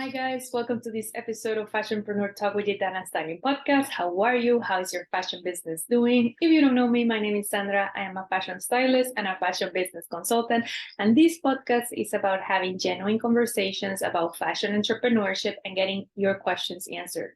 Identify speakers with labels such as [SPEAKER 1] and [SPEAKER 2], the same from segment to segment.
[SPEAKER 1] Hi guys, welcome to this episode of Fashionpreneur Talk with Gitana Styling Podcast. How are you? How is your fashion business doing? If you don't know me, my name is Sandra. I am a fashion stylist and a fashion business consultant. And this podcast is about having genuine conversations about fashion entrepreneurship and getting your questions answered.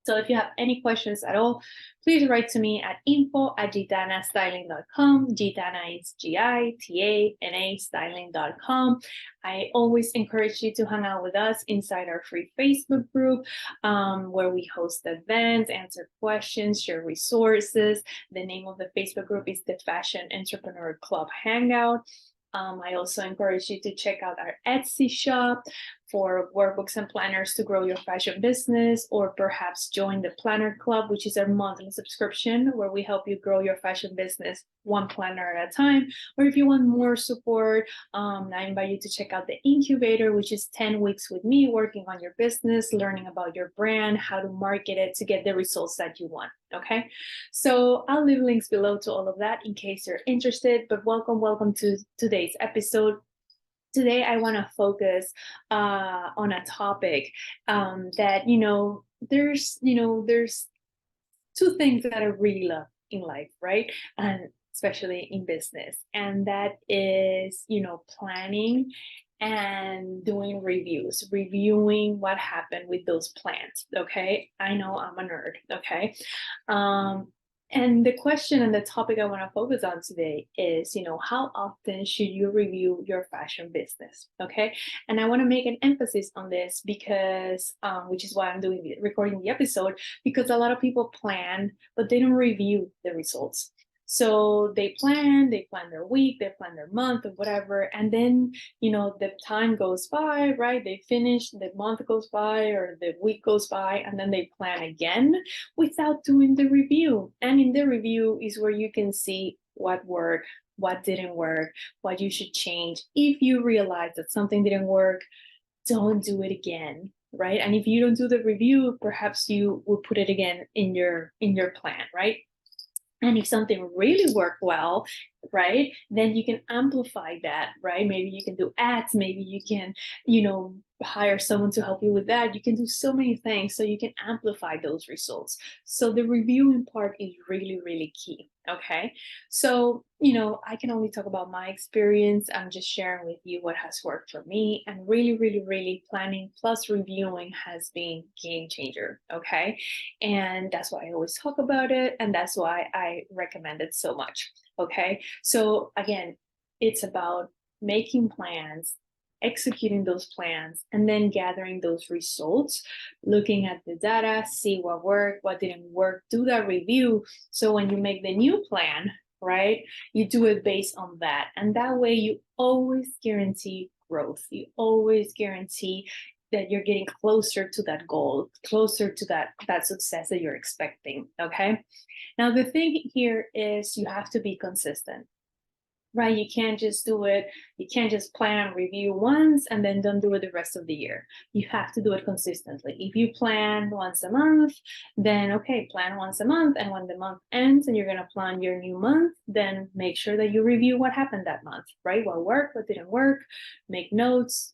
[SPEAKER 1] So if you have any questions at all, please write to me at info@gitanastyling.com. Gitana is Gitana styling.com. I always encourage you to hang out with us inside our free Facebook group, where we host events, answer questions, share resources. The name of the Facebook group is the Fashion Entrepreneur Club Hangout. I also encourage you to check out our Etsy shop for workbooks and planners to grow your fashion business, or perhaps join the Planner Club, which is our monthly subscription where we help you grow your fashion business one planner at a time. Or if you want more support, I invite you to check out the Incubator, which is 10 weeks with me working on your business, learning about your brand, how to market it to get the results that you want. Okay, so I'll leave links below to all of that in case you're interested. But welcome to today's episode. Today, I want to focus on a topic that there's two things that I really love in life, right? And especially in business, and that is planning and doing reviews, reviewing what happened with those plans. Okay, I know I'm a nerd. Okay, and the question and the topic I want to focus on today is, how often should you review your fashion business? Okay. And I want to make an emphasis on this because, which is why I'm recording the episode, because a lot of people plan, but they don't review the results. So they plan their week, they plan their month or whatever. And then, the time goes by, right? They finish, the month goes by or the week goes by, and then they plan again without doing the review. And in the review is where you can see what worked, what didn't work, what you should change. If you realize that something didn't work, don't do it again, right? And if you don't do the review, perhaps you will put it again in your plan, right? And if something really worked well, right, then you can amplify that, right? Maybe you can do ads, maybe you can, hire someone to help you with that. You can do so many things so you can amplify those results. So the reviewing part is really, really key. Okay. So, I can only talk about my experience. I'm just sharing with you what has worked for me, and really, really, really planning plus reviewing has been game changer. Okay. And that's why I always talk about it. And that's why I recommend it so much. Okay. So again, it's about making plans, executing those plans, and then gathering those results, looking at the data, see what worked, what didn't work, do that review. So when you make the new plan, right, you do it based on that. And that way you always guarantee growth. You always guarantee that you're getting closer to that goal, closer to that success that you're expecting. Okay. Now, the thing here is you have to be consistent, right? You can't just do it. You can't just plan and review once and then don't do it the rest of the year. You have to do it consistently. If you plan once a month, then okay, plan once a month. And when the month ends and you're going to plan your new month, then make sure that you review what happened that month, right? What worked, what didn't work, make notes,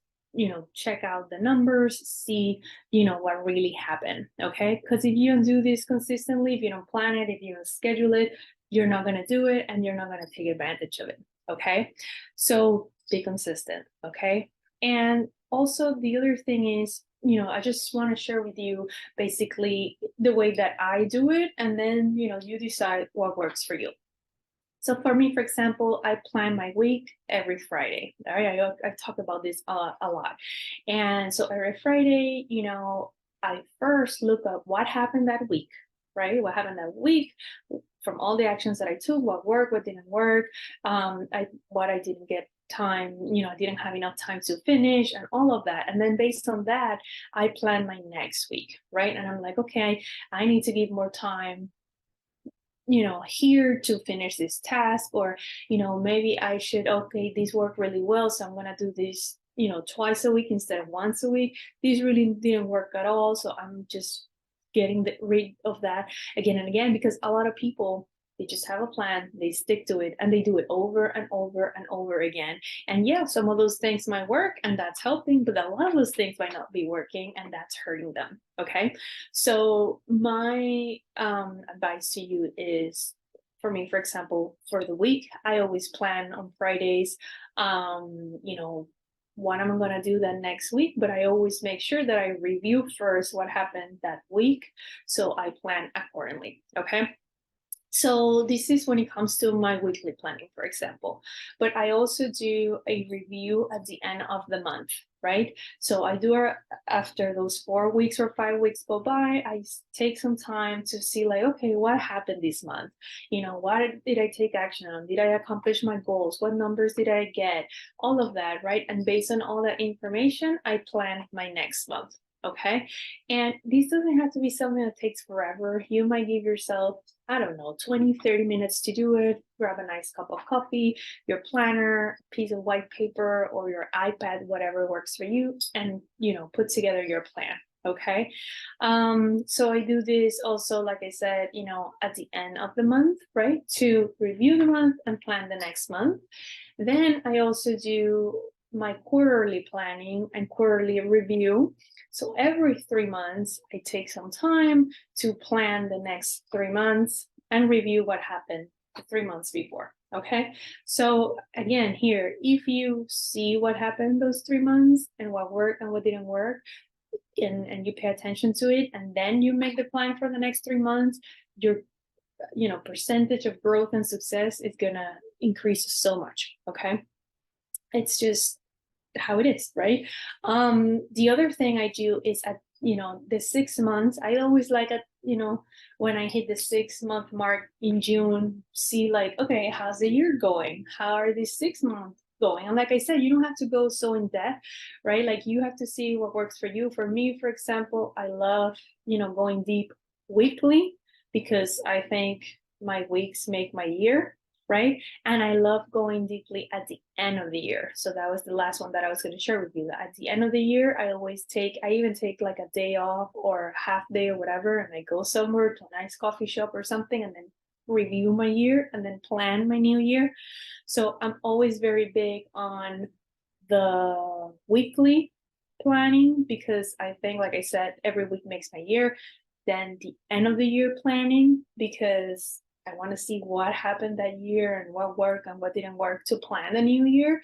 [SPEAKER 1] check out the numbers, see, what really happened. Okay. Because if you don't do this consistently, if you don't plan it, if you don't schedule it, you're not going to do it and you're not going to take advantage of it. Okay. So be consistent. Okay. And also the other thing is, I just want to share with you basically the way that I do it. And then, you decide what works for you. So for me, for example, I plan my week every Friday. Right? I talk about this a lot. And so every Friday, I first look up what happened that week, right? What happened that week from all the actions that I took, what worked, what didn't work, what I didn't get time, I didn't have enough time to finish and all of that. And then based on that, I plan my next week, right? And I'm like, okay, I need to give more time here to finish this task, or maybe I should, okay, this worked really well, so I'm gonna do this twice a week instead of once a week. These really didn't work at all, so I'm just getting rid of that again and again, because a lot of people They just have a plan, they stick to it, and they do it over and over and over again. And yeah, some of those things might work and that's helping, but a lot of those things might not be working and that's hurting them. Okay. So my advice to you is, for me, for example, for the week, I always plan on Fridays, what I'm going to do the next week, but I always make sure that I review first what happened that week. So I plan accordingly. Okay. So this is when it comes to my weekly planning, for example, but I also do a review at the end of the month, right? So I do it after those 4 weeks or 5 weeks go by, I take some time to see like, okay, what happened this month? What did I take action on? Did I accomplish my goals? What numbers did I get? All of that, right? And based on all that information, I plan my next month. Okay. And this doesn't have to be something that takes forever. You might give yourself, I don't know, 20, 30 minutes to do it. Grab a nice cup of coffee, your planner, piece of white paper, or your iPad, whatever works for you, and, put together your plan. Okay. So I do this also, like I said, at the end of the month, right? To review the month and plan the next month. Then I also do my quarterly planning and quarterly review. So every 3 months, I take some time to plan the next 3 months and review what happened the 3 months before. Okay. So again, here, if you see what happened those 3 months and what worked and what didn't work, and you pay attention to it, and then you make the plan for the next 3 months, your percentage of growth and success is gonna increase so much. Okay. It's just how it is, right? The other thing I do is at the 6 months, I always like at when I hit the 6 month mark in June, see like, okay, how's the year going? How are these 6 months going? And like I said, you don't have to go so in depth, right? Like you have to see what works for you. For me, for example, I love going deep weekly, because I think my weeks make my year, right? And I love going deeply at the end of the year. So that was the last one that I was going to share with you. At the end of the year, I even take like a day off or half day or whatever, and I go somewhere to a nice coffee shop or something, and then review my year and then plan my new year. So I'm always very big on the weekly planning, because I think, like I said, every week makes my year. Then the end of the year planning, because I want to see what happened that year and what worked and what didn't work to plan the new year.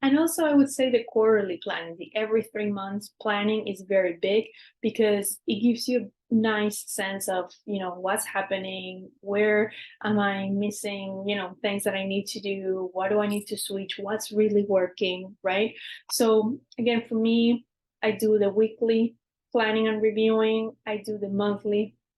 [SPEAKER 1] And also, I would say the quarterly planning, the every 3 months planning is very big, because it gives you a nice sense of, what's happening, where am I missing, things that I need to do, what do I need to switch, what's really working, right? So again, for me, I do the weekly planning and reviewing. I do the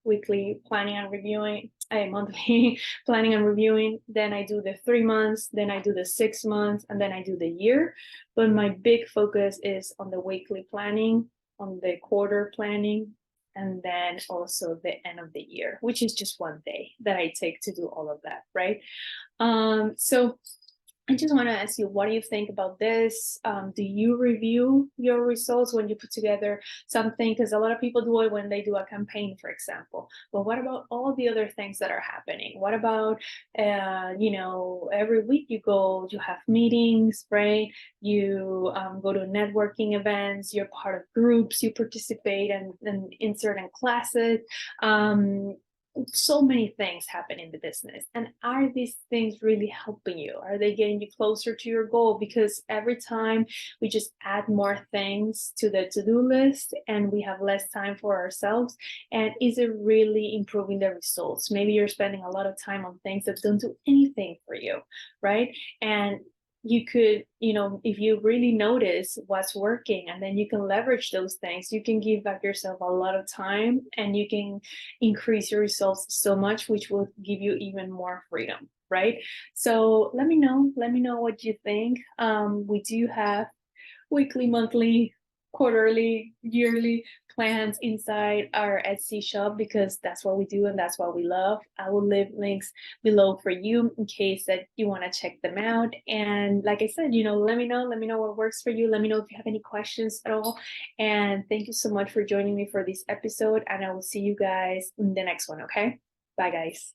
[SPEAKER 1] weekly planning and reviewing, monthly planning and reviewing. Then I do the 3 months, then I do the 6 months, and then I do the year. But my big focus is on the weekly planning, on the quarter planning, and then also the end of the year, which is just one day that I take to do all of that, right? So I just want to ask you, what do you think about this? Do you review your results when you put together something? Because a lot of people do it when they do a campaign, for example. But what about all the other things that are happening? What about, every week you have meetings, right? You go to networking events, you're part of groups, you participate in certain classes. So many things happen in the business, and are these things really helping you? Are they getting you closer to your goal? Because every time we just add more things to the to-do list and we have less time for ourselves, and is it really improving the results? Maybe you're spending a lot of time on things that don't do anything for you, right? And you could, if you really notice what's working, and then you can leverage those things, you can give back yourself a lot of time, and you can increase your results so much, which will give you even more freedom, right? So let me know what you think. We do have weekly, monthly, quarterly, yearly plans inside our Etsy shop, because that's what we do and that's what we love. I will leave links below for you in case that you want to check them out. And like I said, let me know what works for you. Let me know if you have any questions at all. And thank you so much for joining me for this episode, and I will see you guys in the next one. Okay, bye guys.